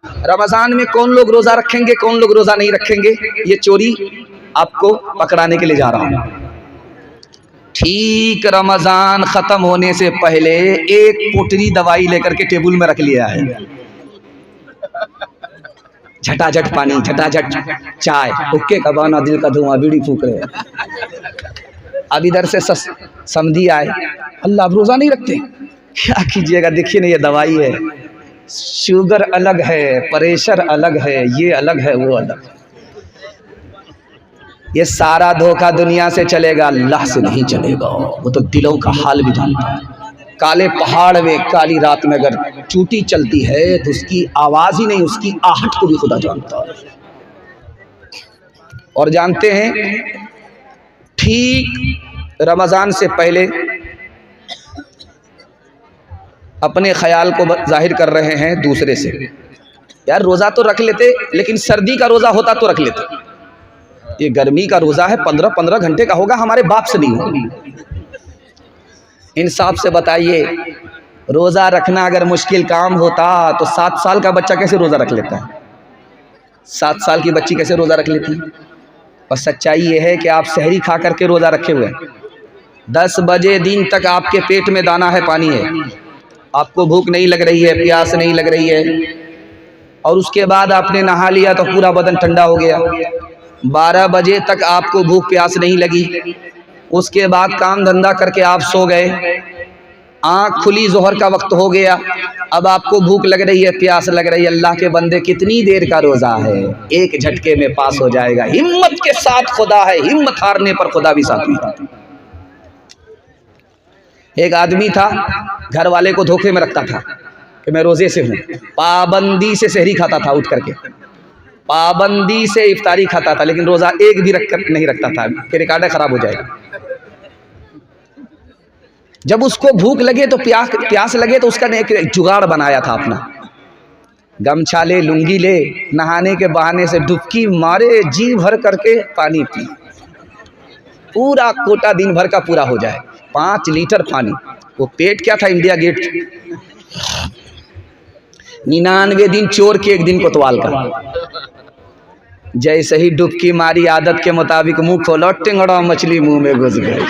रमजान में कौन लोग रोजा रखेंगे, कौन लोग रोजा नहीं रखेंगे, ये चोरी आपको पकड़ाने के लिए जा रहा हूं। ठीक रमजान खत्म होने से पहले एक पोटली दवाई लेकर के टेबल में रख लिया है। झटाझट पानी, झटाझट चाय, हुक्के का बहाना, दिल का धुआं, बीड़ी फूक रहे हैं। अब इधर से समधी आए, अल्लाह आप रोजा नहीं रखते, क्या कीजिएगा, देखिए ना ये दवाई है, शुगर अलग है, प्रेशर अलग है, ये अलग है, वो अलग है। ये सारा धोखा दुनिया से चलेगा, अल्लाह से नहीं चलेगा। वो तो दिलों का हाल भी जानता है। काले पहाड़ में काली रात में अगर चूटी चलती है तो उसकी आवाज़ ही नहीं, उसकी आहट को भी खुदा जानता है। और जानते हैं, ठीक रमज़ान से पहले अपने ख्याल को जाहिर कर रहे हैं दूसरे से, यार रोज़ा तो रख लेते, लेकिन सर्दी का रोज़ा होता तो रख लेते। ये गर्मी का रोज़ा है, 15-15 घंटे का होगा, हमारे बाप से नहीं होगा। इंसाफ से बताइए, रोज़ा रखना अगर मुश्किल काम होता तो 7 साल का बच्चा कैसे रोज़ा रख लेता है? 7 साल की बच्ची कैसे रोज़ा रख लेती? और सच्चाई ये है कि आप सहरी खा करके रोज़ा रखे हुए हैं, 10 बजे दिन तक आपके पेट में दाना है, पानी है, आपको भूख नहीं लग रही है, प्यास नहीं लग रही है, और उसके बाद आपने नहा लिया तो पूरा बदन ठंडा हो गया। 12 बजे तक आपको भूख प्यास नहीं लगी, उसके बाद काम धंधा करके आप सो गए, आँख खुली, जोहर का वक्त हो गया, अब आपको भूख लग रही है, प्यास लग रही है। अल्लाह के बंदे, कितनी देर का रोज़ा है, एक झटके में पास हो जाएगा। हिम्मत के साथ खुदा है, हिम्मत हारने पर खुदा भी साथ में। एक आदमी था, घर वाले को धोखे में रखता था कि मैं रोज़े से हूँ, पाबंदी से सहरी खाता था, उठ करके पाबंदी से इफ्तारी खाता था, लेकिन रोज़ा एक भी नहीं रखता था कि रिकॉर्ड ख़राब हो जाएगा। जब उसको भूख लगे तो प्यास लगे तो उसका एक जुगाड़ बनाया था अपना, गमछा ले, लुंगी ले, नहाने के बहाने से डुबकी मारे, जी भर करके पानी पी, पूरा कोटा दिन भर का पूरा हो जाए, 5 लीटर पानी। वो पेट क्या था, इंडिया गेट। 99 दिन चोर के, 1 दिन कोतवाल का। जैसे ही डुबकी मारी, आदत के मुताबिक मुंह खोला, टिंगड़ा मछली मुंह में घुस गई।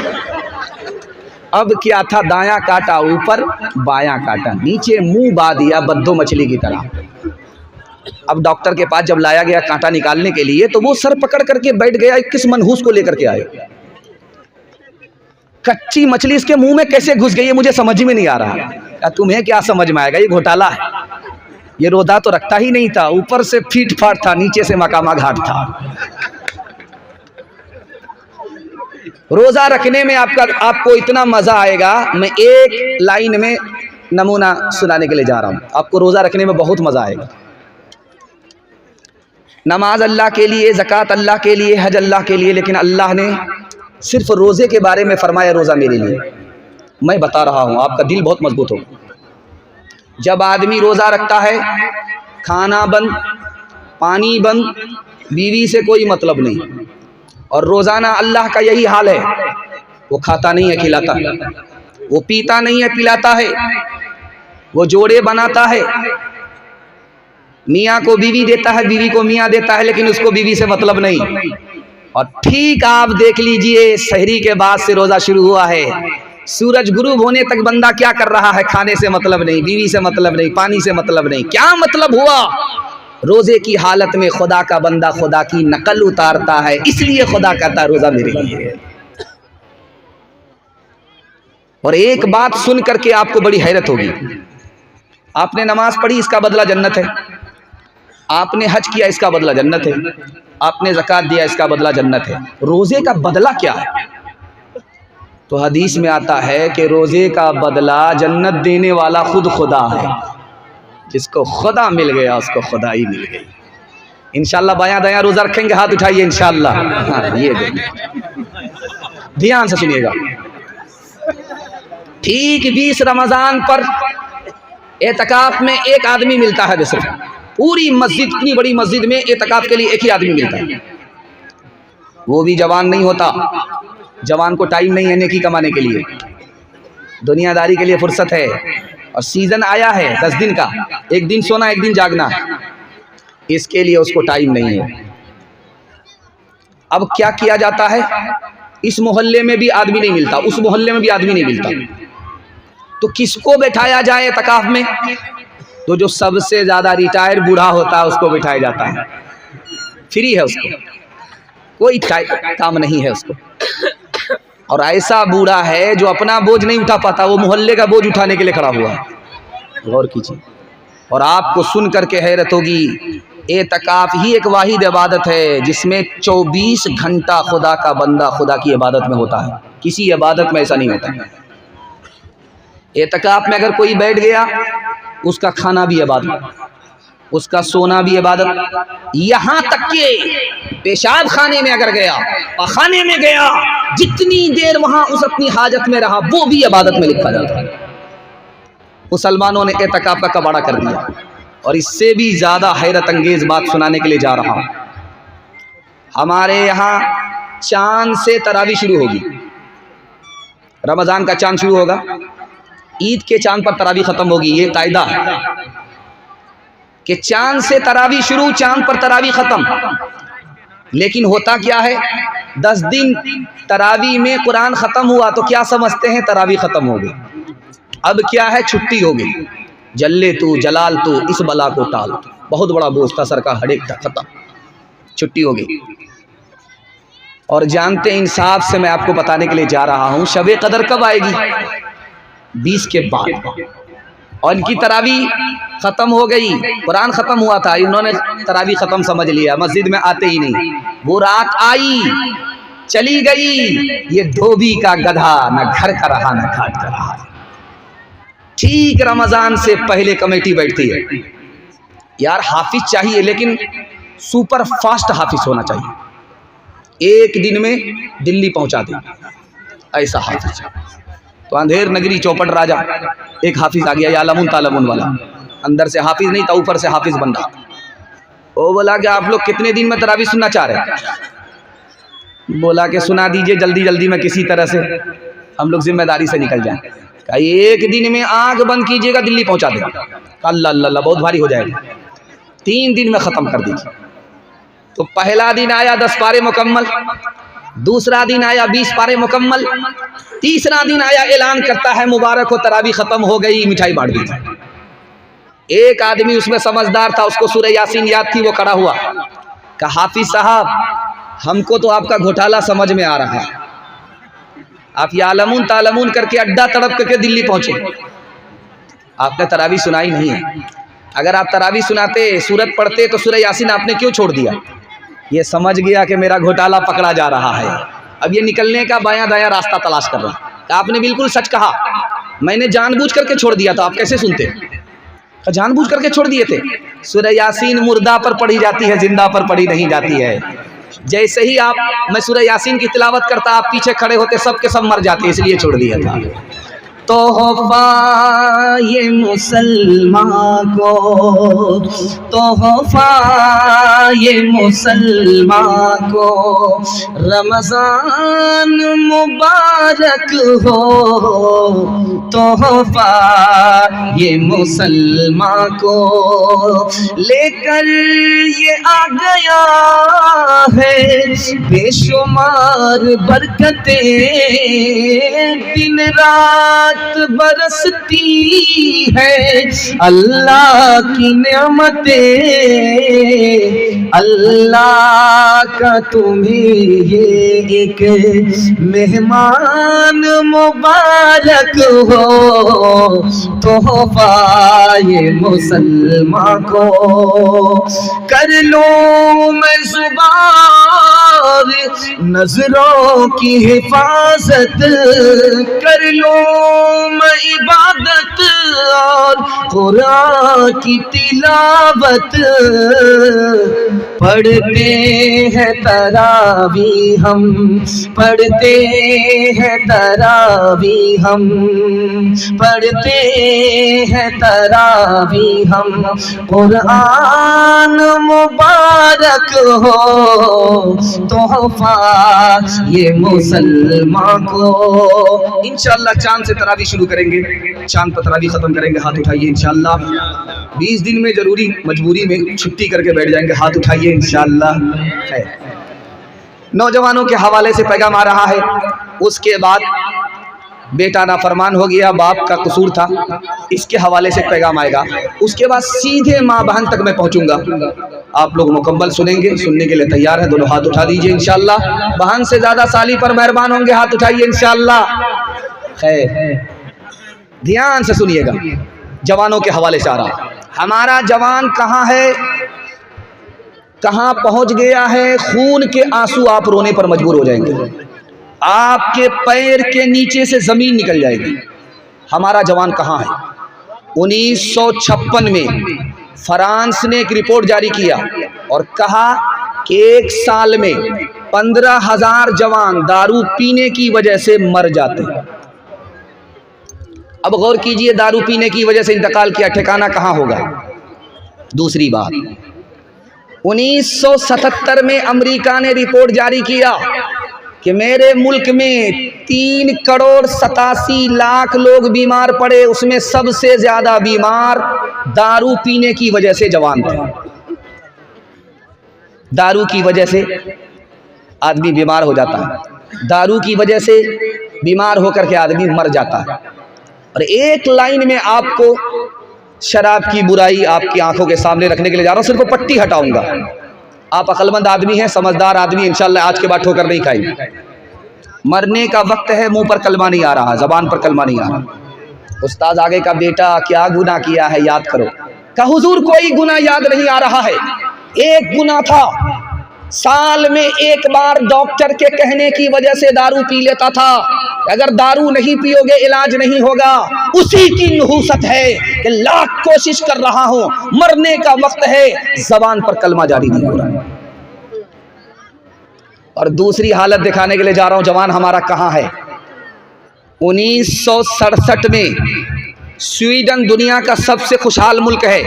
अब क्या था, दायां काटा ऊपर, बायां काटा नीचे, मुंह बा दिया बद्दो मछली की तरह। अब डॉक्टर के पास जब लाया गया कांटा निकालने के लिए, तो वो सर पकड़ करके बैठ गया, किस मनहूस को लेकर के आए। कच्ची मछली इसके मुंह में कैसे घुस गई है, मुझे समझ में नहीं आ रहा। तुम्हें क्या समझ में आएगा, ये घोटाला है। ये रोज़ा तो रखता ही नहीं था, ऊपर से फीट फाट था, नीचे से मकामा घाट था। रोज़ा रखने में आपको इतना मज़ा आएगा, मैं एक लाइन में नमूना सुनाने के लिए जा रहा हूँ। आपको रोज़ा रखने में बहुत मज़ा आएगा। नमाज अल्लाह के लिए, ज़कात अल्लाह के लिए, हज अल्लाह के लिए, लेकिन अल्लाह ने सिर्फ रोज़े के बारे में फरमाया, रोज़ा मेरे लिए। मैं बता रहा हूँ, आपका दिल बहुत मजबूत हो। जब आदमी रोज़ा रखता है, खाना बंद, पानी बंद, बीवी से कोई मतलब नहीं, और रोज़ाना अल्लाह का यही हाल है। वो खाता नहीं है, खिलाता, वो पीता नहीं है, पिलाता है, वो जोड़े बनाता है, मियाँ को बीवी देता है, बीवी को मियाँ देता है, लेकिन उसको बीवी से मतलब नहीं। और ठीक आप देख लीजिए, सहरी के बाद से रोज़ा शुरू हुआ है, सूरज गुरूब होने तक बंदा क्या कर रहा है, खाने से मतलब नहीं, बीवी से मतलब नहीं, पानी से मतलब नहीं। क्या मतलब हुआ? रोज़े की हालत में खुदा का बंदा खुदा की नकल उतारता है, इसलिए खुदा कहता है रोज़ा मेरे लिए। और एक बात सुन करके आपको बड़ी हैरत होगी, आपने नमाज पढ़ी, इसका बदला जन्नत है, आपने हज किया, इसका बदला जन्नत है, आपने ज़कात दिया, इसका बदला जन्नत है। रोज़े का बदला क्या है? तो हदीस में आता है कि रोज़े का बदला जन्नत देने वाला खुद खुदा है। जिसको खुदा मिल गया उसको खुदा ही मिल गई। इंशाल्लाह बायां दायां रोज़ा रखेंगे, हाथ उठाइए इंशाल्लाह। हाँ, ये ध्यान से सुनिएगा। ठीक 20 रमज़ान पर एतकाफ में एक आदमी मिलता है, वैसे पूरी मस्जिद, इतनी बड़ी मस्जिद में एतकाफ के लिए एक ही आदमी मिलता है। वो भी जवान नहीं होता, जवान को टाइम नहीं है नेकी कमाने के लिए, दुनियादारी के लिए फुर्सत है, और सीज़न आया है 10 दिन का, एक दिन सोना एक दिन जागना। इसके लिए उसको टाइम नहीं है। अब क्या किया जाता है, इस मोहल्ले में भी आदमी नहीं मिलता, उस मोहल्ले में भी आदमी नहीं मिलता, तो किसको बैठाया जाए एतकाफ में? तो जो सबसे ज़्यादा रिटायर बूढ़ा होता है उसको बैठाया जाता है। फ्री है, उसको कोई काम नहीं है उसको। और ऐसा बूढ़ा है जो अपना बोझ नहीं उठा पाता, वो मोहल्ले का बोझ उठाने के लिए खड़ा हुआ है। गौर कीजिए। और आपको सुन करके हैरत होगी, एतकाफ ही एक वाहिद इबादत है जिसमें 24 घंटा खुदा का बंदा खुदा की इबादत में होता है। किसी इबादत में ऐसा नहीं होता। एतकाफ में अगर कोई बैठ गया, उसका खाना भी इबादत, उसका सोना भी इबादत, यहाँ तक कि पेशाब खाने में अगर गया, खाने में गया, जितनी देर वहाँ उस अपनी हाजत में रहा, वो भी इबादत में लिखा जाता है। मुसलमानों ने एतकाफ का कबाड़ा कर दिया। और इससे भी ज़्यादा हैरत अंगेज़ बात सुनाने के लिए जा रहा हूँ। हमारे यहाँ चांद से तरावी शुरू होगी। रमज़ान का चांद शुरू होगा, ईद के चांद पर तरावी ख़त्म होगी। ये कायदा है कि चांद से तरावी शुरू, चांद पर तरावी ख़त्म। लेकिन होता क्या है, 10 दिन तरावी में कुरान ख़त्म हुआ तो क्या समझते हैं, तरावी ख़त्म हो गई। अब क्या है, छुट्टी हो गई। जल्ले तू जलाल तू इस बला को टाल, बहुत बड़ा बोझ था सर का, हड़ेक था, ख़त्म, छुट्टी हो गई। और जानते हैं, इंसाफ से मैं आपको बताने के लिए जा रहा हूँ, शब कदर कब आएगी? 20 के बाद। और इनकी तरावी ख़त्म हो गई, कुरान ख़त्म हुआ था, इन्होंने तरावी ख़त्म समझ लिया, मस्जिद में आते ही नहीं। वो रात आई, चली गई, ये धोबी का गधा, न घर का रहा न घाट का रहा। ठीक रमज़ान से पहले कमेटी बैठती है, यार हाफिज चाहिए, लेकिन सुपर फास्ट हाफिज होना चाहिए, एक दिन में दिल्ली पहुंचा दे, ऐसा हाफिज। तो अंधेर नगरी चौपट राजा एक हाफिज आ गया, यालमुन तालमुन वाला, अंदर से हाफिज नहीं था, ऊपर से हाफिज बन रहा। वो बोला कि आप लोग कितने दिन में तरावी सुनना चाह रहे हैं? बोला कि सुना दीजिए जल्दी जल्दी में, किसी तरह से हम लोग जिम्मेदारी से निकल जाएं। कहा एक दिन में आंख बंद कीजिएगा, दिल्ली पहुंचा देगा। अल्लाह अल्लाह, बहुत भारी हो जाएगा, 3 दिन में ख़त्म कर दीजिए। तो पहला दिन आया 10 पारे मुकम्मल, दूसरा दिन आया 20 पारे मुकम्मल, तीसरा दिन आया ऐलान करता है मुबारक हो तरावी ख़त्म हो गई, मिठाई बांट दीजिए। एक आदमी उसमें समझदार था, उसको सूरह यासीन याद थी, वो खड़ा हुआ, कहा हाफिज साहब हमको तो आपका घोटाला समझ में आ रहा है, आप यालमुन तालमुन करके अड्डा तड़प करके दिल्ली पहुंचे, आपने तरावी सुनाई नहीं है। अगर आप तरावी सुनाते, सूरत पढ़ते, तो सूरह यासीन आपने क्यों छोड़ दिया? ये समझ गया कि मेरा घोटाला पकड़ा जा रहा है, अब ये निकलने का बायां दायां रास्ता तलाश कर रहा है। आपने बिल्कुल सच कहा, मैंने जानबूझ करके छोड़ दिया था, आप कैसे सुनते? जानबूझ करके छोड़ दिए थे। सूरह यासीन मुर्दा पर पढ़ी जाती है, जिंदा पर पढ़ी नहीं जाती है। जैसे ही मैं सूरह यासीन की तिलावत करता, आप पीछे खड़े होते, सब के सब मर जाते, इसलिए छोड़ दिया था। तोहफा ये मुसलमान को, तोहफा ये मुसलमान को, रमज़ान मुबारक हो, तोहफा ये मुसलमान को लेकर ये आ गया है बेशुमार बरकतें, दिन रात बरसती है अल्लाह की नेमतें, अल्लाह का तुम्हें ये एक मेहमान मुबारक हो, तोहफा ये मुसलमान को। कर लो मैं ज़ुबान नजरों की हिफाजत, कर लो मैं इबादत और कुरान की तिलावत, पढ़ते हैं तरावी हम, पढ़ते हैं तरावी हम, पढ़ते हैं तरावी हम, कुरान मुबारक हो तोहफा ये मुसलमान को। इंशाअल्लाह चांद से तरावी शुरू करेंगे, चांद पर तरावी खत्म करेंगे। हाथ उठाइए इंशाअल्लाह। 20 दिन में जरूरी मजबूरी में छुट्टी करके बैठ जाएंगे। हाथ उठाइए इंशाअल्लाह। है नौजवानों के हवाले से पैगाम आ रहा है। उसके बाद बेटा नाफरमान हो गया, बाप का कसूर था, इसके हवाले से पैगाम आएगा। उसके बाद सीधे माँ बहन तक मैं पहुंचूंगा। आप लोग मुकम्मल सुनेंगे, सुनने के लिए तैयार है? दोनों हाथ उठा दीजिए इंशाअल्लाह। बहन से ज्यादा साली पर मेहरबान होंगे, हाथ उठाइए इंशाअल्लाह। है ध्यान से सुनिएगा, जवानों के हवाले से आ रहा। हमारा जवान कहाँ है, कहाँ पहुंच गया है, खून के आंसू आप रोने पर मजबूर हो जाएंगे, आपके पैर के नीचे से जमीन निकल जाएगी। हमारा जवान कहाँ है? 1956 में फ्रांस ने एक रिपोर्ट जारी किया और कहा कि एक साल में 15,000 जवान दारू पीने की वजह से मर जाते हैं। अब गौर कीजिए, दारू पीने की वजह से इंतकाल किया, ठिकाना कहाँ होगा? दूसरी बात, 1977 में अमेरिका ने रिपोर्ट जारी किया कि मेरे मुल्क में 3,87,00,000 लोग बीमार पड़े, उसमें सबसे ज्यादा बीमार दारू पीने की वजह से जवान थे। दारू की वजह से आदमी बीमार हो जाता है, दारू की वजह से बीमार होकर के आदमी मर जाता है। और एक लाइन में आपको शराब की बुराई आपकी आंखों के सामने रखने के लिए जा रहा हूं, सिर्फ पट्टी हटाऊंगा। आप अक्लमंद आदमी हैं, समझदार आदमी, इंशाअल्लाह आज के बाद ठोकर नहीं खाएंगे। मरने का वक्त है, मुंह पर कलमा नहीं आ रहा, जबान पर कलमा नहीं आ रहा। उस्ताद आगे का बेटा क्या गुनाह किया है याद करो। का हुजूर कोई गुनाह याद नहीं आ रहा है। एक गुनाह था, साल में एक बार डॉक्टर के कहने की वजह से दारू पी लेता था। अगर दारू नहीं पियोगे इलाज नहीं होगा। उसी की नहुसत है कि लाख कोशिश कर रहा हूं, मरने का वक्त है, जबान पर कलमा जारी नहीं हो रहा है। और दूसरी हालत दिखाने के लिए जा रहा हूं, जवान हमारा कहां है। 1967 में स्वीडन दुनिया का सबसे खुशहाल मुल्क है।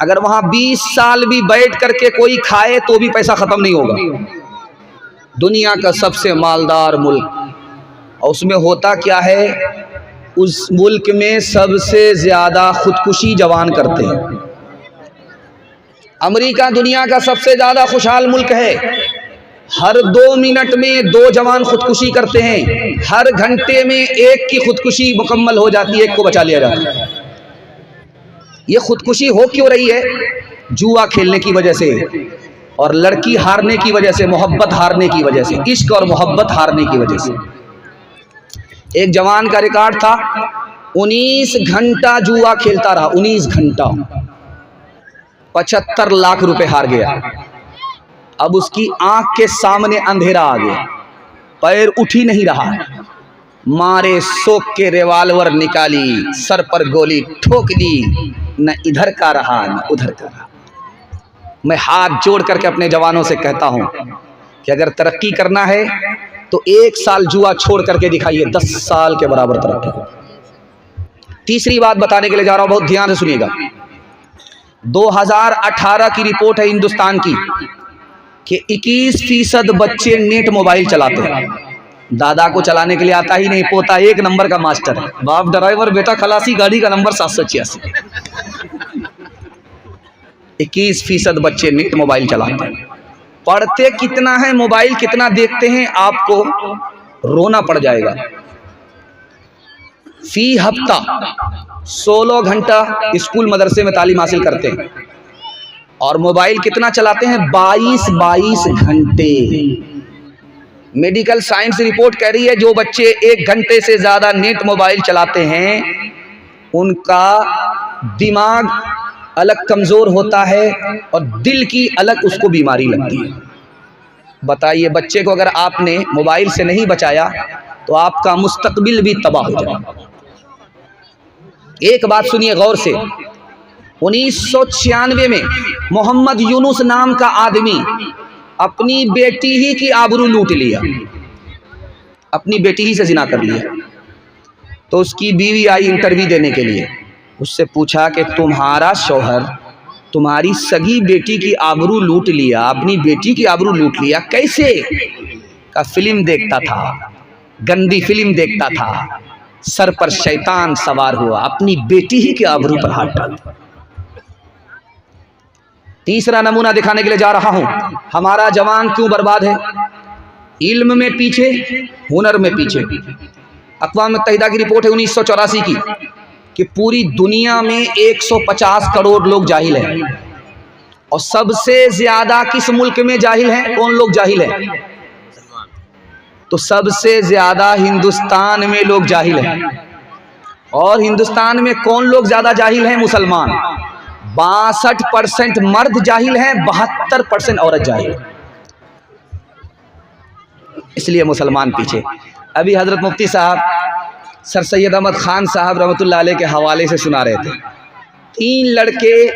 अगर वहां 20 साल भी बैठ करके कोई खाए तो भी पैसा खत्म नहीं होगा। दुनिया का सबसे मालदार मुल्क, और उसमें होता क्या है, उस मुल्क में सबसे ज्यादा खुदकुशी जवान करते हैं। अमेरिका दुनिया का सबसे ज्यादा खुशहाल मुल्क है। हर 2 मिनट में 2 जवान खुदकुशी करते हैं। हर घंटे में एक की खुदकुशी मुकम्मल हो जाती है, एक को बचा लिया जाता है। ये खुदकुशी हो क्यों रही है? जुआ खेलने की वजह से, और लड़की हारने की वजह से, मोहब्बत हारने की वजह से, इश्क और मोहब्बत हारने की वजह से। एक जवान का रिकॉर्ड था, 19 घंटा जुआ खेलता रहा, 19 घंटा, 75 लाख रुपए हार गया। अब उसकी आंख के सामने अंधेरा आ गया, पैर उठ ही नहीं रहा। मारे शोक के रिवाल्वर निकाली, सर पर गोली ठोक दी, न इधर का रहा न उधर का रहा। मैं हाथ जोड़ करके अपने जवानों से कहता हूं कि अगर तरक्की करना है तो 1 साल जुआ छोड़ करके दिखाइए, 10 साल के बराबर तरक्की। तीसरी बात बताने के लिए जा रहा हूं, बहुत ध्यान से सुनिएगा। 2018 की रिपोर्ट है हिंदुस्तान की कि 21% बच्चे नेट मोबाइल चलाते हैं। दादा को चलाने के लिए आता ही नहीं, पोता 1 नंबर का मास्टर है, बाप ड्राइवर, बेटा खलासी, गाड़ी का नंबर 786। 21% बच्चे नेट मोबाइल चलाते हैं। पढ़ते कितना है, मोबाइल कितना देखते हैं, आपको रोना पड़ जाएगा। फी हफ्ता 16 घंटा स्कूल मदरसे में तालीम हासिल करते हैं, और मोबाइल कितना चलाते हैं, 22 घंटे। मेडिकल साइंस रिपोर्ट कह रही है जो बच्चे 1 घंटे से ज़्यादा नेट मोबाइल चलाते हैं उनका दिमाग अलग कमज़ोर होता है और दिल की अलग उसको बीमारी लगती है। बताइए, बच्चे को अगर आपने मोबाइल से नहीं बचाया तो आपका मुस्तकबिल भी तबाह हो जाएगा। एक बात सुनिए गौर से, 1996 में मोहम्मद यूनुस नाम का आदमी अपनी बेटी ही की आबरू लूट लिया, अपनी बेटी ही से जिना कर लिया। तो उसकी बीवी आई इंटरव्यू देने के लिए, उससे पूछा कि तुम्हारा शौहर तुम्हारी सगी बेटी की आबरू लूट लिया, अपनी बेटी की आबरू लूट लिया, कैसे? का फिल्म देखता था, गंदी फिल्म देखता था, सर पर शैतान सवार हुआ, अपनी बेटी ही के आबरू पर हाथ डाल दिया। तीसरा नमूना दिखाने के लिए जा रहा हूं, हमारा जवान क्यों बर्बाद है? इल्म में पीछे, हुनर में पीछे। अक़वाम मुत्तहिदा की रिपोर्ट है 1984 की कि पूरी दुनिया में 150 करोड़ लोग जाहिल हैं, और सबसे ज्यादा किस मुल्क में जाहिल हैं? कौन लोग जाहिल हैं? तो सबसे ज्यादा हिंदुस्तान में लोग जाहिल हैं। और हिंदुस्तान में कौन लोग ज्यादा जाहिल हैं? मुसलमान। 62% मर्द जाहिल हैं, 72% औरत जाहिल। इसलिए मुसलमान पीछे। अभी हजरत मुफ्ती साहब सर सैयद अहमद खान साहब रहमतुल्लाह अलैह के हवाले से सुना रहे थे। 3 लड़के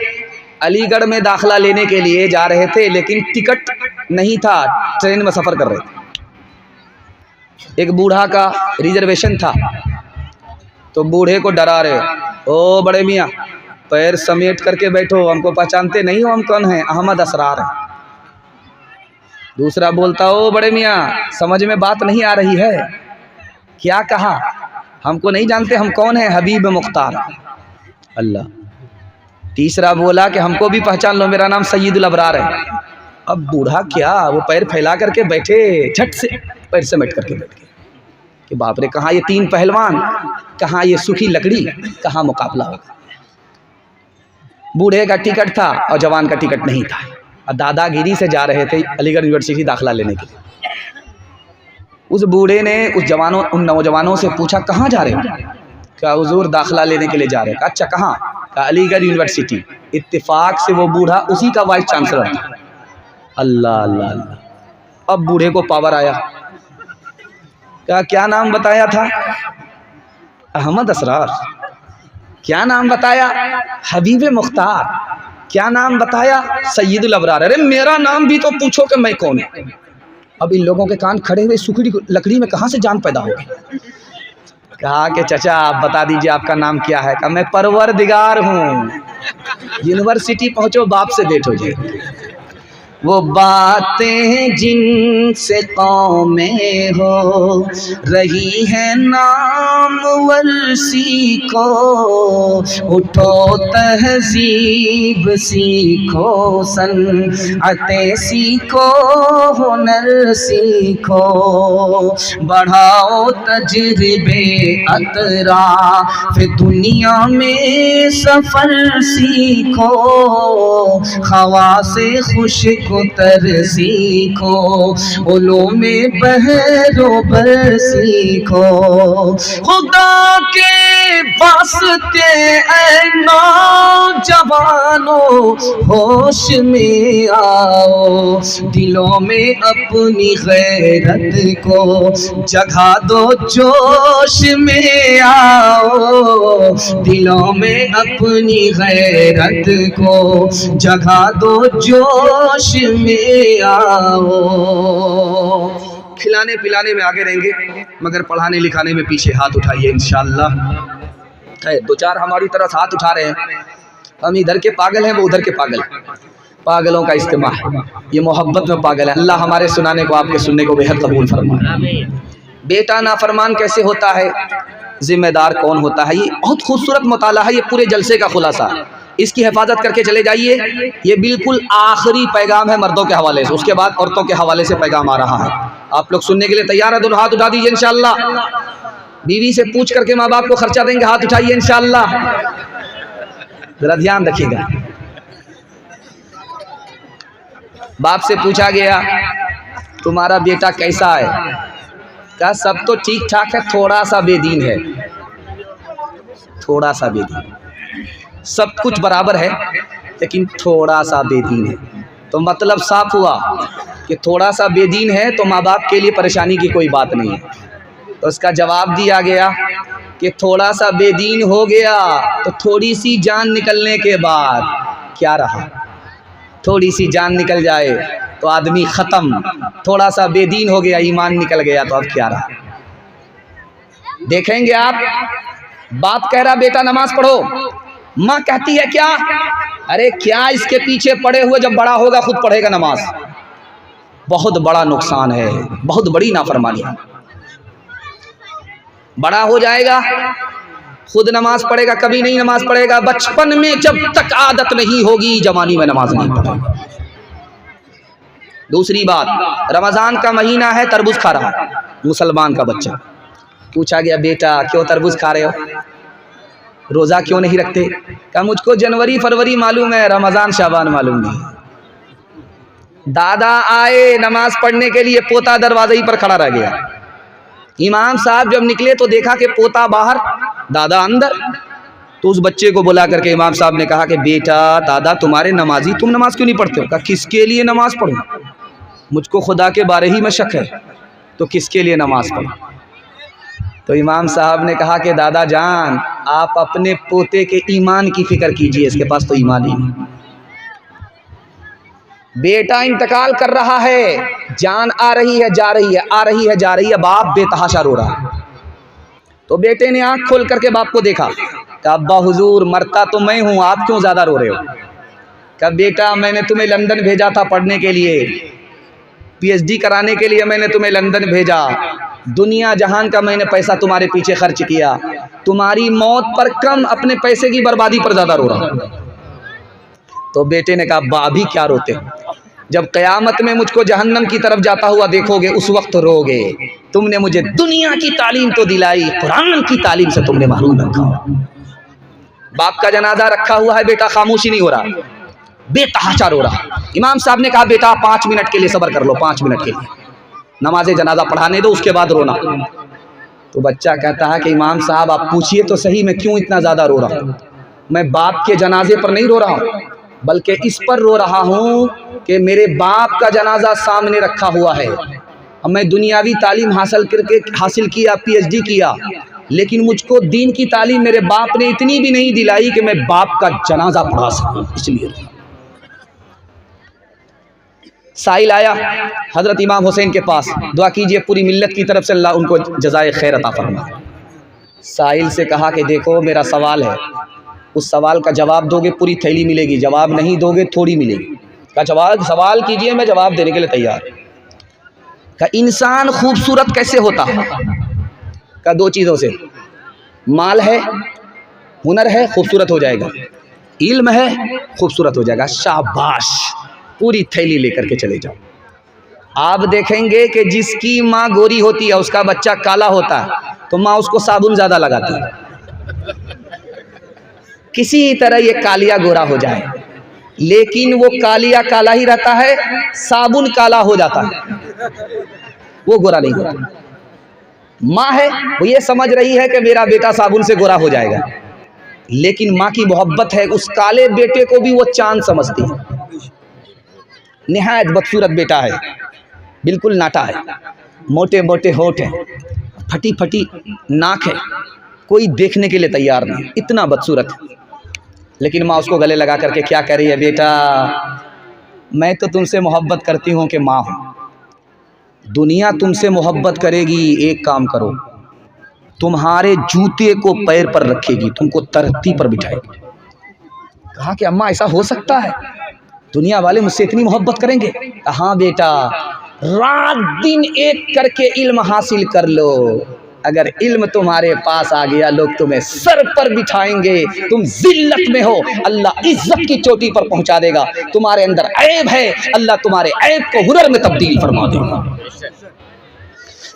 अलीगढ़ में दाखिला लेने के लिए जा रहे थे, लेकिन टिकट नहीं था, ट्रेन में सफ़र कर रहे थे। एक बूढ़ा का रिजर्वेशन था, तो बूढ़े को डरा रहे, ओ बड़े मियाँ पैर समेट करके बैठो, हमको पहचानते नहीं हो, हम कौन हैं? अहमद असरार हैं। दूसरा बोलता, ओ बड़े मियाँ समझ में बात नहीं आ रही है, क्या कहा? हमको नहीं जानते, हम कौन हैं? हबीब मुख्तार। अल्लाह। तीसरा बोला कि हमको भी पहचान लो, मेरा नाम सैयदुल अबरार है। अब बूढ़ा क्या, वो पैर फैला करके बैठे, झट से पैर समेट करके बैठ गए कि बाप रे, कहाँ ये 3 पहलवान, कहाँ ये सूखी लकड़ी, कहाँ मुकाबला होगा। बूढ़े का टिकट था और जवान का टिकट नहीं था, और दादागिरी से जा रहे थे अलीगढ़ यूनिवर्सिटी दाखिला लेने के लिए। उस बूढ़े ने उन नौजवानों से पूछा, कहाँ जा रहे हो? क्या हुजूर दाखिला लेने के लिए जा रहे हैं? अच्छा कहाँ? का अलीगढ़ यूनिवर्सिटी। इत्तेफाक से वो बूढ़ा उसी का वाइस चांसलर था। अल्लाह अल्लाह अल्लाह। अब बूढ़े को पावर आया, क्या नाम बताया था? अहमद असरार। क्या नाम बताया? हबीब मुख्तार। क्या नाम बताया? सैयदुल अबरार। अरे मेरा नाम भी तो पूछो कि मैं कौन हूँ। अब इन लोगों के कान खड़े हुए, सूखी लकड़ी में कहाँ से जान पैदा होगी। कहा कि चाचा आप बता दीजिए आपका नाम क्या है? कहा मैं परवरदिगार हूँ। यूनिवर्सिटी पहुँचो, बाप से भेंट हो जाए। वो बातें जिनसे कौमें हो रही है नामवर सीखो, उठो तहजीब सीखो, सनअतें सीखो, हुनर सीखो, बढ़ाओ तजर्बे अतराफ दुनिया में सफ़र सीखो, हवा से खुश तर सीखो, उलूमे बहरोबर सीखो, खुदा के वास्ते ऐ नौजवानों होश में आओ, दिलों में अपनी गैरत को जगा दो, जोश में आओ, दिलों में अपनी गैरत को जगा दो, जोश में आओ। खिलाने पिलाने में आगे रहेंगे, मगर पढ़ाने लिखाने में पीछे हाथ उठाइए इंशाअल्लाह। है 2-4 हमारी तरफ हाथ उठा रहे हैं, हम इधर के पागल हैं, वो उधर के पागल। पागलों का इस्तेमाल है, ये मोहब्बत में पागल है। अल्लाह हमारे सुनाने को, आपके सुनने को बेहद कबूल फरमाए। बेटा नाफरमान कैसे होता है, जिम्मेदार कौन होता है, ये बहुत खूबसूरत मुताला है, ये पूरे जलसे का खुलासा। इसकी हिफाजत करके चले जाइए। ये बिल्कुल आखिरी पैगाम है मर्दों के हवाले से, उसके बाद औरतों के हवाले से पैगाम आ रहा है। आप लोग सुनने के लिए तैयार है? दोनों हाथ उठा दीजिए इंशाअल्लाह। बीवी से पूछ करके माँ बाप को खर्चा देंगे, हाथ उठाइए इंशाअल्लाह। जरा ध्यान रखिएगा। बाप से पूछा गया तुम्हारा बेटा कैसा है? क्या सब तो ठीक ठाक है, थोड़ा सा बेदीन है। थोड़ा सा बेदीन, सब कुछ बराबर है लेकिन थोड़ा सा बेदीन है। तो मतलब साफ हुआ कि थोड़ा सा बेदीन है तो माँ बाप के लिए परेशानी की कोई बात नहीं है। तो उसका जवाब दिया गया कि थोड़ा सा बेदीन हो गया तो थोड़ी सी जान निकलने के बाद क्या रहा। थोड़ी सी जान निकल जाए तो आदमी ख़त्म। थोड़ा सा बेदीन हो गया, ईमान निकल गया तो अब क्या रहा। देखेंगे आप, बाप कह रहा बेटा नमाज पढ़ो, माँ कहती है क्या, अरे क्या इसके पीछे पड़े हुए, जब बड़ा होगा खुद पढ़ेगा नमाज। बहुत बड़ा नुकसान है, बहुत बड़ी नाफरमानी है। बड़ा हो जाएगा खुद नमाज पढ़ेगा, कभी नहीं नमाज पढ़ेगा। बचपन में जब तक आदत नहीं होगी जवानी में नमाज नहीं पढ़ेगा। दूसरी बात, रमज़ान का महीना है, तरबूज खा रहा है मुसलमान का बच्चा। पूछा गया बेटा क्यों तरबूज खा रहे हो, रोज़ा क्यों नहीं रखते। कहा मुझको जनवरी फरवरी मालूम है, रमज़ान शाबान मालूम नहीं। दादा आए नमाज पढ़ने के लिए, पोता दरवाजे ही पर खड़ा रह गया। इमाम साहब जब निकले तो देखा कि पोता बाहर, दादा अंदर। तो उस बच्चे को बुला करके इमाम साहब ने कहा कि बेटा दादा तुम्हारे नमाजी, तुम नमाज क्यों नहीं पढ़ते हो। कहा किसके लिए नमाज पढ़ूं, मुझको खुदा के बारे ही में शक है, तो किसके लिए नमाज पढ़ूं। तो इमाम साहब ने कहा कि दादा जान आप अपने पोते के ईमान की फिक्र कीजिए, इसके पास तो ईमान ही नहीं। बेटा इंतकाल कर रहा है, जान आ रही है जा रही है, आ रही है जा रही है, बाप बेतहाशा रो रहा है। तो बेटे ने आंख खोल करके बाप को देखा, कहा अब्बा हुजूर मरता तो मैं हूँ, आप क्यों ज़्यादा रो रहे हो। कहा बेटा मैंने तुम्हें लंदन भेजा था पढ़ने के लिए, पीएचडी कराने के लिए मैंने तुम्हें लंदन भेजा, दुनिया जहान का मैंने पैसा तुम्हारे पीछे खर्च किया, तुम्हारी मौत पर कम अपने पैसे की बर्बादी पर ज़्यादा रो रहा। तो बेटे ने कहा अब्बा अभी क्या रोते, जब क़यामत में मुझको जहन्नम की तरफ जाता हुआ देखोगे उस वक्त रोगे। तुमने मुझे दुनिया की तालीम तो दिलाई, कुरान की तालीम से तुमने महरूम रखा। बाप का जनाजा रखा हुआ है, बेटा खामोशी नहीं हो रहा, बेतहाशा रो रहा। इमाम साहब ने कहा बेटा 5 मिनट के लिए सब्र कर लो, 5 मिनट के लिए नमाज जनाजा पढ़ाने दो, उसके बाद रोना। तो बच्चा कहता है कि इमाम साहब आप पूछिए तो सही मैं क्यों इतना ज़्यादा रो रहा हूँ। मैं बाप के जनाजे पर नहीं रो रहा हूँ, बल्कि इस पर रो रहा हूँ कि मेरे बाप का जनाजा सामने रखा हुआ है। अब मैं दुनियावी तालीम हासिल किया, पीएचडी किया, लेकिन मुझको दीन की तालीम मेरे बाप ने इतनी भी नहीं दिलाई कि मैं बाप का जनाजा पढ़ा सकूँ, इसलिए। साइल आया हज़रत इमाम हुसैन के पास, दुआ कीजिए पूरी मिल्लत की तरफ से अल्लाह उनको जज़ाए खैर अता फरमाए। साइल से कहा कि देखो मेरा सवाल है, उस सवाल का जवाब दोगे पूरी थैली मिलेगी, जवाब नहीं दोगे थोड़ी मिलेगी। का सवाल कीजिए मैं जवाब देने के लिए तैयार। का इंसान खूबसूरत कैसे होता है। का 2 चीज़ों से, माल है, हुनर है, खूबसूरत हो जाएगा, इल्म है, खूबसूरत हो जाएगा। शाबाश, पूरी थैली लेकर के चले जाओ। आप देखेंगे कि जिसकी माँ गोरी होती है उसका बच्चा काला होता है, तो माँ उसको साबुन ज़्यादा लगाती है। किसी तरह ये कालिया गोरा हो जाए, लेकिन वो कालिया काला ही रहता है, साबुन काला हो जाता है, वो गोरा नहीं होता। माँ है वो ये समझ रही है कि मेरा बेटा साबुन से गोरा हो जाएगा, लेकिन माँ की मोहब्बत है, उस काले बेटे को भी वो चांद समझती है। निहायत बदसूरत बेटा है, बिल्कुल नाटा है, मोटे मोटे होठ हैं, फटी फटी नाक है, कोई देखने के लिए तैयार नहीं, इतना बदसूरत है। लेकिन माँ उसको गले लगा करके क्या कह रही है, बेटा मैं तो तुमसे मोहब्बत करती हूँ कि माँ हूँ, दुनिया तुमसे मोहब्बत करेगी, एक काम करो, तुम्हारे जूते को पैर पर रखेगी, तुमको तरक्की पर बिठाएगी। कहा कि अम्मा ऐसा हो सकता है, दुनिया वाले मुझसे इतनी मोहब्बत करेंगे। हाँ बेटा, रात दिन एक करके इल्म हासिल कर लो, अगर इल्म तुम्हारे पास आ गया लोग तुम्हें सर पर बिठाएंगे, तुम जिल्लत में हो अल्लाह इज्जत की चोटी पर पहुंचा देगा। तुम्हारे अंदर ऐब है, अल्लाह तुम्हारे ऐब को हुनर में तब्दील फरमा देगा।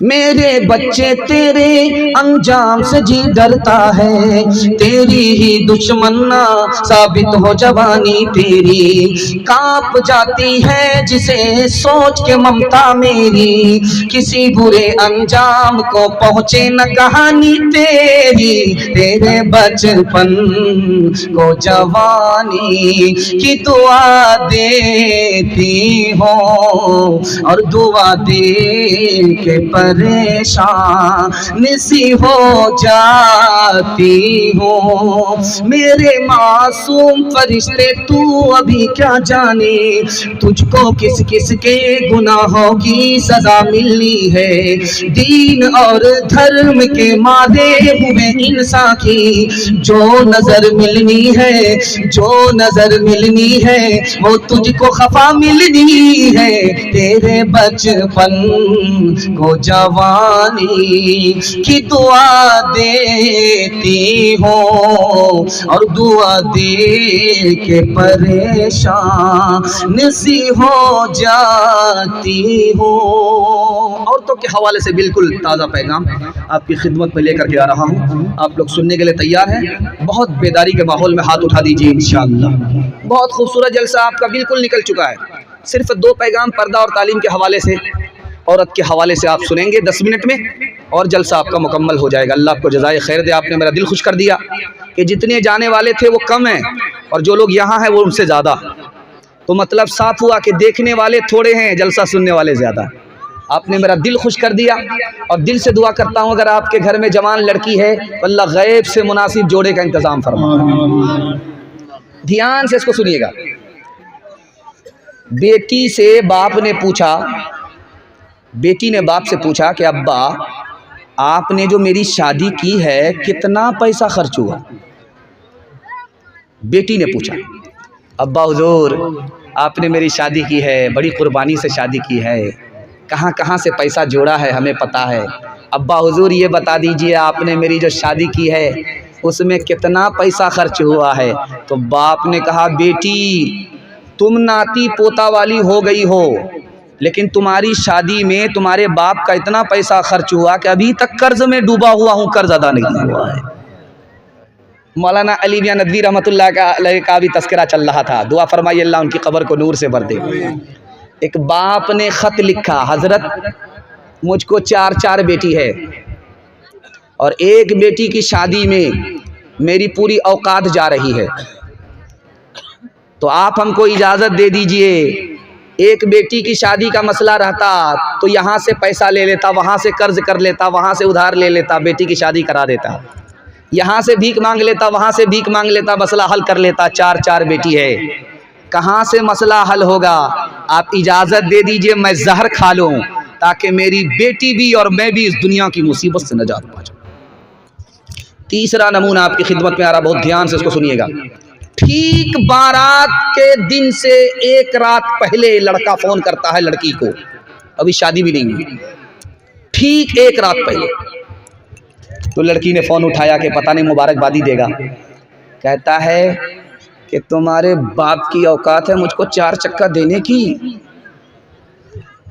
मेरे बच्चे तेरे अंजाम से जी डरता है, तेरी ही दुश्मना साबित हो जवानी तेरी, कांप जाती है जिसे सोच के ममता मेरी, किसी बुरे अंजाम को पहुँचे न कहानी तेरी, तेरे बचपन को जवानी की दुआ देती हो और दुआ दे के परेशान सी हो जाती हूँ। मेरे मासूम फरिश्ते तू अभी क्या जाने, तुझको किस किस के गुनाहों की सजा मिलनी है। दीन और धर्म के मारे हुए इंसान की जो नजर मिलनी है, जो नजर मिलनी है वो तुझको खफा मिलनी है। तेरे बचपन को जवानी की दुआ देती हो और दुआ दे के परेशान सी हो जाती हो। औरतों के हवाले से बिल्कुल ताज़ा पैगाम आपकी खिदमत में लेकर के आ रहा हूँ। आप लोग सुनने के लिए तैयार हैं? बहुत बेदारी के माहौल में हाथ उठा दीजिए इंशाअल्लाह। बहुत खूबसूरत जलसा आपका बिल्कुल निकल चुका है। सिर्फ 2 पैगाम पर्दा और तालीम के हवाले से, औरत के हवाले से आप सुनेंगे 10 मिनट में और जलसा आपका मुकम्मल हो जाएगा। अल्लाह आपको जज़ाए खैर दे। आपने मेरा दिल खुश कर दिया कि जितने जाने वाले थे वो कम हैं और जो लोग यहाँ हैं वो उनसे ज़्यादा। तो मतलब साफ हुआ कि देखने वाले थोड़े हैं, जलसा सुनने वाले ज़्यादा। आपने मेरा दिल खुश कर दिया और दिल से दुआ करता हूँ अगर आपके घर में जवान लड़की है तो अल्लाह गैब से मुनासिब जोड़े का इंतज़ाम फरमा। ध्यान से इसको सुनिएगा। बेटी से बाप ने पूछा, बेटी ने बाप से पूछा कि अब्बा आपने जो मेरी शादी की है कितना पैसा खर्च हुआ। बेटी ने पूछा, अब्बा हुजूर आपने मेरी शादी की है, बड़ी कुर्बानी से शादी की है, कहाँ कहाँ से पैसा जोड़ा है हमें पता है। अब्बा हुजूर ये बता दीजिए आपने मेरी जो शादी की है उसमें कितना पैसा खर्च हुआ है। तो बाप ने कहा, बेटी तुम नाती पोता वाली हो गई हो, लेकिन तुम्हारी शादी में तुम्हारे बाप का इतना पैसा खर्च हुआ कि अभी तक कर्ज में डूबा हुआ हूँ, कर्ज अदा नहीं हुआ है। मौलाना अली मियां नदवी रहमतुल्लाह का भी तस्करा चल रहा था। दुआ फरमाइए अल्लाह उनकी कब्र को नूर से भर दे। एक बाप ने ख़त लिखा, हज़रत मुझको 4 बेटी है और एक बेटी की शादी में मेरी पूरी औकात जा रही है, तो आप हमको इजाज़त दे दीजिए। एक बेटी की शादी का मसला रहता तो यहाँ से पैसा ले लेता, वहाँ से कर्ज कर लेता, वहाँ से उधार ले लेता, बेटी की शादी करा देता, यहाँ से भीख मांग लेता, वहाँ से भीख मांग लेता, मसला हल कर लेता। 4 बेटी है, कहाँ से मसला हल होगा? आप इजाज़त दे दीजिए मैं जहर खा लूँ ताकि मेरी बेटी भी और मैं भी इस दुनिया की मुसीबत से नजात पा जाऊँ। तीसरा नमूना आपकी खिदमत में आ रहा, बहुत ध्यान से इसको सुनिएगा। ठीक बारात के दिन से 1 रात पहले लड़का फ़ोन करता है लड़की को, अभी शादी भी नहीं हुई, ठीक 1 रात पहले। तो लड़की ने फ़ोन उठाया कि पता नहीं मुबारकबादी देगा, कहता है कि तुम्हारे बाप की औकात है मुझको 4 चक्का देने की।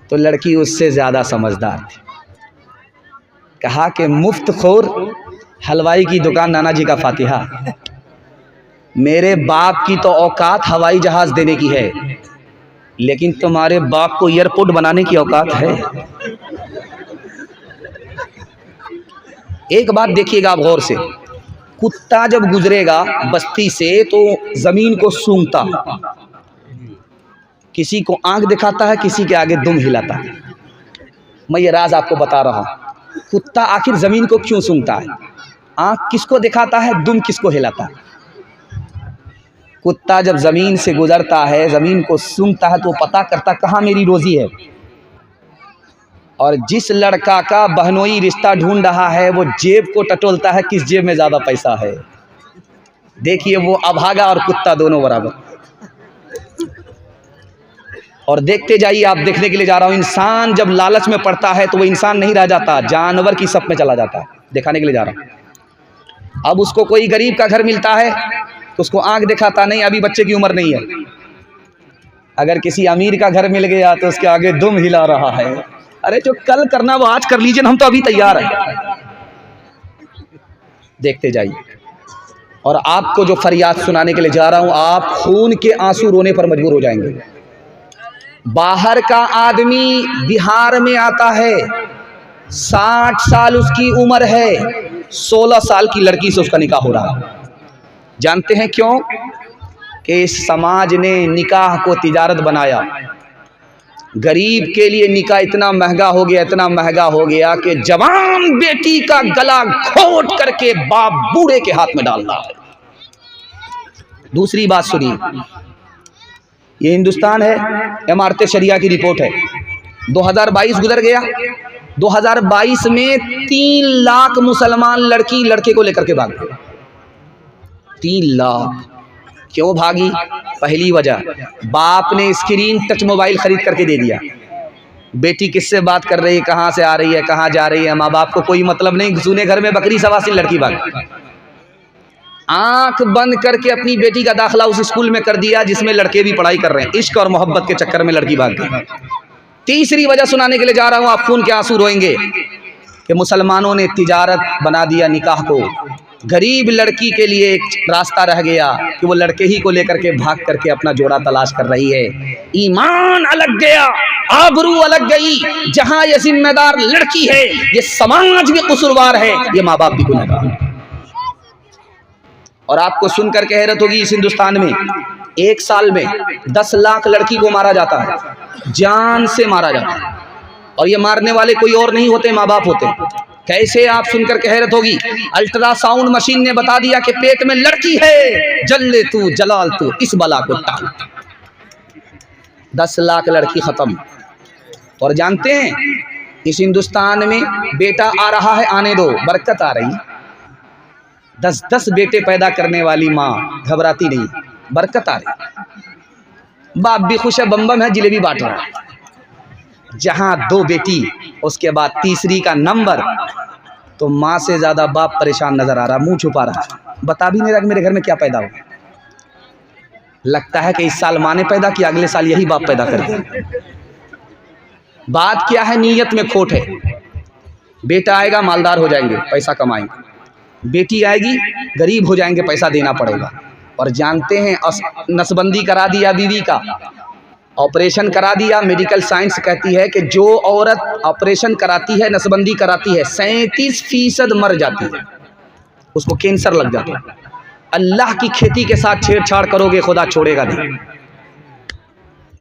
तो लड़की उससे ज़्यादा समझदार थी, कहा कि मुफ्त खोर हलवाई की दुकान नाना जी का फातिहा, मेरे बाप की तो औकात हवाई जहाज़ देने की है, लेकिन तुम्हारे बाप को एयरपोर्ट बनाने की औकात है। एक बात देखिएगा आप गौर से, कुत्ता जब गुजरेगा बस्ती से तो ज़मीन को सूंघता, किसी को आंख दिखाता है, किसी के आगे दुम हिलाता है। मैं ये राज आपको बता रहा हूँ, कुत्ता आखिर ज़मीन को क्यों सूंघता है? आंख किसको दिखाता है, दुम किसको हिलाता है? कुत्ता जब ज़मीन से गुजरता है, ज़मीन को सूंघता है तो पता करता कहाँ मेरी रोज़ी है। और जिस लड़का का बहनोई रिश्ता ढूंढ रहा है वो जेब को टटोलता है, किस जेब में ज़्यादा पैसा है। देखिए वो अभागा और कुत्ता दोनों बराबर। और देखते जाइए, आप देखने के लिए जा रहा हूँ, इंसान जब लालच में पड़ता है तो वो इंसान नहीं रह जाता, जानवर की सप में चला जाता है। दिखाने के लिए जा रहा हूँ। अब उसको कोई गरीब का घर मिलता है तो उसको आंख दिखाता नहीं, अभी बच्चे की उम्र नहीं है। अगर किसी अमीर का घर मिल गया तो उसके आगे दुम हिला रहा है, अरे जो कल करना वो आज कर लीजिए, हम तो अभी तैयार हैं। देखते जाइए। और आपको जो फरियाद सुनाने के लिए जा रहा हूं, आप खून के आंसू रोने पर मजबूर हो जाएंगे। बाहर का आदमी बिहार में आता है, 60 साल उसकी उम्र है, 16 साल की लड़की से उसका निकाह हो रहा है। जानते हैं क्यों? कि इस समाज ने निकाह को तिजारत बनाया। गरीब के लिए निकाह इतना महंगा हो गया, इतना महंगा हो गया कि जवान बेटी का गला घोट करके बाप बूढ़े के हाथ में डाल रहा है। दूसरी बात सुनिए, ये हिंदुस्तान है, इमारत शरिया की रिपोर्ट है, 2022 गुजर गया, 2022 में 3 लाख मुसलमान लड़की लड़के को लेकर के भाग गए। 3 लाख। क्यों भागी? पहली वजह, बाप ने स्क्रीन टच मोबाइल खरीद करके दे दिया। बेटी किससे बात कर रही है, कहाँ से आ रही है, कहाँ जा रही है, माँ बाप को कोई मतलब नहीं। सुने घर में बकरी सवासी, लड़की भाग। आंख बंद करके अपनी बेटी का दाखिला उस स्कूल में कर दिया जिसमें लड़के भी पढ़ाई कर रहे हैं। इश्क और मोहब्बत के चक्कर में लड़की भाग गई। तीसरी वजह सुनाने के लिए जा रहा हूं, आप खून के आंसू रोएंगे, कि मुसलमानों ने तिजारत बना दिया निकाह को। गरीब लड़की के लिए एक रास्ता रह गया कि वो लड़के ही को लेकर के भाग करके अपना जोड़ा तलाश कर रही है। ईमान अलग गया, आबरू अलग गई। जहां ये जिम्मेदार लड़की है, ये समाज भी कसूरवार है, ये माँ बाप भी गुनहगार। और आपको सुनकर के हैरत होगी, इस हिंदुस्तान में 1 साल में 10 लाख लड़की को मारा जाता है, जान से मारा जाता है। और ये मारने वाले कोई और नहीं होते, माँ बाप होते। कैसे? आप सुनकर के हैरत होगी। अल्ट्रासाउंड मशीन ने बता दिया कि पेट में लड़की है, जल्ले तू जलाल तू, इस बला को टाल। 10 लाख लड़की खत्म। और जानते हैं, इस हिंदुस्तान में बेटा आ रहा है, आने दो, बरकत आ रही। 10-10 बेटे पैदा करने वाली माँ घबराती नहीं, बरकत आ रही। बाप भी खुश है, बम है, जिलेबी बांट रहा है। जहाँ 2 बेटी, उसके बाद तीसरी का नंबर, तो माँ से ज़्यादा बाप परेशान नजर आ रहा, मुंह छुपा रहा, बता भी नहीं रहा कि मेरे घर में क्या पैदा हो। लगता है कि इस साल माँ ने पैदा किया, अगले साल यही बाप पैदा कर दे। बात क्या है? नीयत में खोट है। बेटा आएगा, मालदार हो जाएंगे, पैसा कमाएंगे। बेटी आएगी, गरीब हो जाएंगे, पैसा देना पड़ेगा। और जानते हैं, नसबंदी करा दिया बीवी का, ऑपरेशन करा दिया। मेडिकल साइंस कहती है कि जो औरत ऑपरेशन कराती है, नसबंदी कराती है, 37% मर जाती है, उसको कैंसर लग जाता है। अल्लाह की खेती के साथ छेड़छाड़ करोगे, खुदा छोड़ेगा नहीं।